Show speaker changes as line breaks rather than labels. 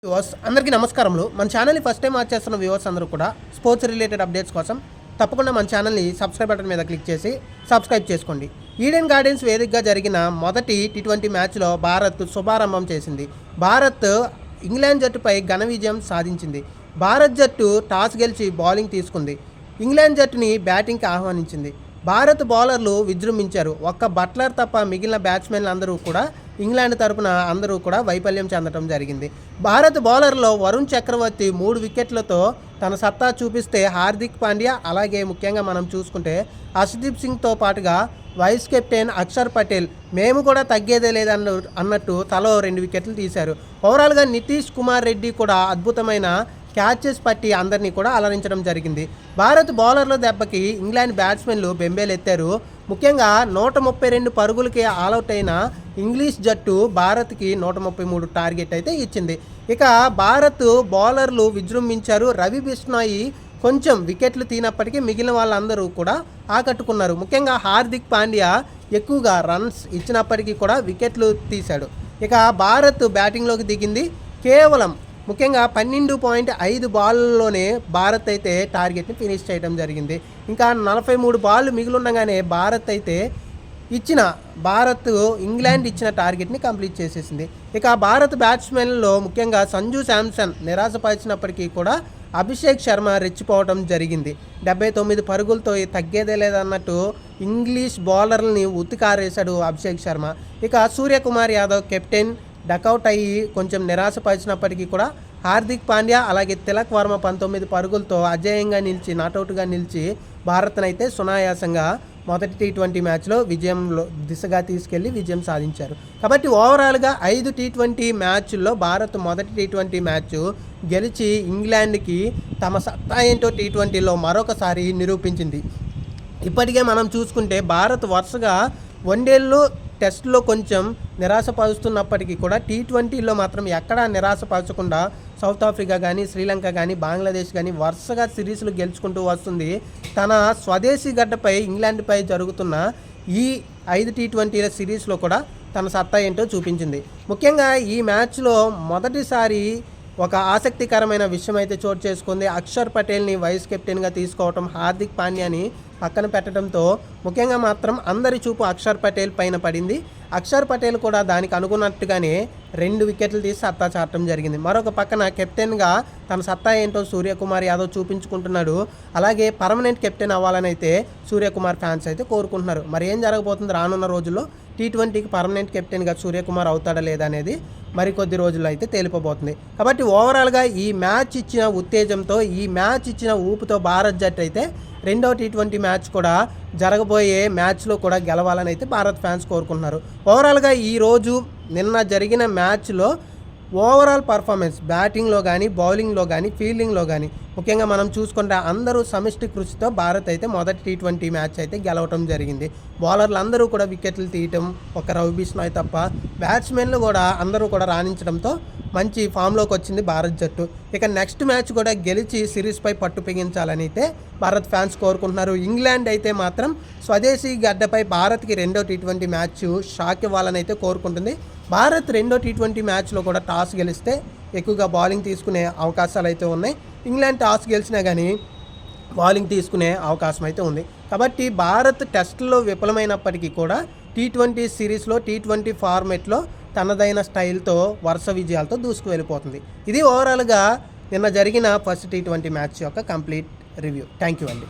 Viewers అందరికీ నమస్కారములు. మన ఛానల్ని ఫస్ట్ టైం వాచ్ చేస్తున్న వ్యూవర్స్ అందరూ కూడా స్పోర్ట్స్ రిలేటెడ్ అప్డేట్స్ కోసం తప్పకుండా మన ఛానల్ని సబ్స్క్రైబ్ బటన్ మీద క్లిక్ చేసి సబ్స్క్రైబ్ చేసుకోండి. ఈడెన్ గార్డెన్స్ వేదికగా జరిగిన మొదటి టీ20 మ్యాచ్లో భారత్ శుభారంభం చేసింది. భారత్ ఇంగ్లాండ్ జట్టుపై ఘన విజయం సాధించింది. భారత్ జట్టు టాస్ గెలిచి బౌలింగ్ తీసుకుంది. ఇంగ్లాండ్ జట్టుని బ్యాటింగ్కి ఆహ్వానించింది. భారత్ బౌలర్లు విజృంభించారు. ఒక్క బట్లర్ తప్ప మిగిలిన బ్యాట్స్మెన్లు అందరూ కూడా ఇంగ్లాండ్ తరపున అందరూ కూడా వైఫల్యం చెందడం జరిగింది. భారత్ బౌలర్లో వరుణ్ చక్రవర్తి 3 వికెట్లతో తన సత్తా చూపిస్తే హార్దిక్ పాండ్యా అలాగే ముఖ్యంగా మనం చూసుకుంటే హర్షదీప్ సింగ్తో పాటుగా వైస్ కెప్టెన్ అక్షర్ పటేల్ మేము కూడా తగ్గేదే లేదన్నట్టు తలో 2 వికెట్లు తీశారు. ఓవరాల్గా నితీష్ కుమార్ రెడ్డి కూడా అద్భుతమైన క్యాచెస్ పట్టి అందరినీ కూడా అలరించడం జరిగింది. భారత్ బౌలర్ల దెబ్బకి ఇంగ్లాండ్ బ్యాట్స్మెన్లు బెంబేలెత్తారు. ముఖ్యంగా 132 పరుగులకి ఆల్అవుట్ అయిన ఇంగ్లీష్ జట్టు భారత్కి 133 టార్గెట్ అయితే ఇచ్చింది. ఇక భారత్ బౌలర్లు విజృంభించారు. రవి బిష్నాయి కొంచెం వికెట్లు తీనప్పటికీ మిగిలిన వాళ్ళందరూ కూడా ఆకట్టుకున్నారు. ముఖ్యంగా హార్దిక్ పాండ్యా ఎక్కువగా రన్స్ ఇచ్చినప్పటికీ కూడా వికెట్లు తీశాడు. ఇక భారత్ బ్యాటింగ్లోకి దిగింది. కేవలం ముఖ్యంగా 12.5 బాల్లోనే భారత్ అయితే టార్గెట్ని ఫినిష్ చేయడం జరిగింది. ఇంకా 43 బాళ్ళు మిగిలిండగానే భారత్ ఇంగ్లాండ్ ఇచ్చిన టార్గెట్ని కంప్లీట్ చేసేసింది. ఇక భారత్ బ్యాట్స్మెన్లో ముఖ్యంగా సంజు శాంసన్ నిరాశపరిచినప్పటికీ కూడా అభిషేక్ శర్మ రెచ్చిపోవడం జరిగింది. 79 పరుగులతో తగ్గేదే లేదన్నట్టు ఇంగ్లీష్ బౌలర్లని ఉతికారేశాడు అభిషేక్ శర్మ. ఇక సూర్యకుమార్ యాదవ్ కెప్టెన్ డకౌట్ అయ్యి కొంచెం నిరాశపరిచినప్పటికీ కూడా హార్దిక్ పాండ్యా అలాగే తిలక్ వర్మ 19 పరుగులతో అజేయంగా నిలిచి నాటౌట్గా నిలిచి భారత్నైతే సునాయాసంగా మొదటి టీ20 మ్యాచ్లో విజయంలో దిశగా తీసుకెళ్లి విజయం సాధించారు. కాబట్టి ఓవరాల్గా 5 టీ20 మ్యాచ్ల్లో భారత్ మొదటి టీ20 మ్యాచ్ గెలిచి ఇంగ్లాండ్కి తమ సత్తా ఏంటో టీ20లో మరొకసారి నిరూపించింది. ఇప్పటికే మనం చూసుకుంటే భారత్ వరుసగా వన్డేల్లో టెస్ట్లో కొంచెం నిరాశపరుస్తున్నప్పటికీ కూడా టీ20లో మాత్రం ఎక్కడా నిరాశపరచకుండా సౌత్ ఆఫ్రికా కానీ శ్రీలంక కానీ బంగ్లాదేశ్ కానీ వరుసగా సిరీస్లు గెలుచుకుంటూ వస్తుంది. తన స్వదేశీ గడ్డపై ఇంగ్లాండ్పై జరుగుతున్న ఈ 5 టీ20ల సిరీస్లో కూడా తన సత్తా ఏంటో చూపించింది. ముఖ్యంగా ఈ మ్యాచ్లో మొదటిసారి ఒక ఆసక్తికరమైన విషయం అయితే చోటు చేసుకుంది. అక్షర్ పటేల్ని వైస్ కెప్టెన్గా తీసుకోవటం, హార్దిక్ పాండ్యాని పక్కన పెట్టడంతో ముఖ్యంగా మాత్రం అందరి చూపు అక్షర్ పటేల్ పైన పడింది. అక్షర్ పటేల్ కూడా దానికి అనుకున్నట్టుగానే 2 వికెట్లు తీసి సత్తా చాటడం జరిగింది. మరొక పక్కన కెప్టెన్గా తన సత్తా ఏంటో సూర్యకుమార్ యాదవ్ చూపించుకుంటున్నాడు. అలాగే పర్మనెంట్ కెప్టెన్ అవ్వాలని అయితే సూర్యకుమార్ ఫ్యాన్స్ అయితే కోరుకుంటున్నారు. మరి ఏం జరగబోతుంది రానున్న రోజుల్లో టీ20కి పర్మనెంట్ కెప్టెన్గా సూర్యకుమార్ అవుతాడా లేదా అనేది మరికొద్ది రోజుల్లో అయితే తేలిపోబోతుంది. కాబట్టి ఓవరాల్గా ఈ మ్యాచ్ ఇచ్చిన ఉత్తేజంతో ఈ మ్యాచ్ ఇచ్చిన ఊపుతో భారత్ జట్టు అయితే రెండవ టీ20 మ్యాచ్ కూడా జరగబోయే మ్యాచ్లో కూడా గెలవాలని అయితే భారత్ ఫ్యాన్స్ కోరుకుంటున్నారు. ఓవరాల్గా ఈరోజు నిన్న జరిగిన మ్యాచ్లో ఓవరాల్ పర్ఫార్మెన్స్ బ్యాటింగ్లో కానీ బౌలింగ్లో కానీ ఫీల్డింగ్లో కానీ ముఖ్యంగా మనం చూసుకుంటే అందరూ సమిష్టి కృషితో భారత్ అయితే మొదటి టీ20 మ్యాచ్ అయితే గెలవటం జరిగింది. బౌలర్లు అందరూ కూడా వికెట్లు తీయటం ఒక రవి బిష్నాయ్ తప్ప బ్యాట్స్మెన్లు కూడా అందరూ కూడా రాణించడంతో మంచి ఫామ్లోకి వచ్చింది భారత్ జట్టు. ఇక నెక్స్ట్ మ్యాచ్ కూడా గెలిచి సిరీస్పై పట్టు పెగించాలని అయితే భారత్ ఫ్యాన్స్ కోరుకుంటున్నారు. ఇంగ్లాండ్ అయితే మాత్రం స్వదేశీ గడ్డపై భారత్కి రెండో టీ20 మ్యాచ్ షాక్ ఇవ్వాలని అయితే కోరుకుంటుంది. భారత్ రెండో టీ20 మ్యాచ్లో కూడా టాస్ గెలిస్తే ఎక్కువగా బౌలింగ్ తీసుకునే అవకాశాలు అయితే ఉన్నాయి. ఇంగ్లాండ్ టాస్ గెలిచినా కానీ బౌలింగ్ తీసుకునే అవకాశం అయితే ఉంది. కాబట్టి భారత్ టెస్టుల్లో విఫలమైనప్పటికీ కూడా టీ20 సిరీస్లో టీ20 ఫార్మెట్లో తనదైన స్టైల్తో వరుస విజయాలతో దూసుకు వెళ్ళిపోతుంది. ఇది ఓవరాల్గా నిన్న జరిగిన ఫస్ట్ టీ20 మ్యాచ్ యొక్క కంప్లీట్ రివ్యూ. థ్యాంక్ యూ అండి.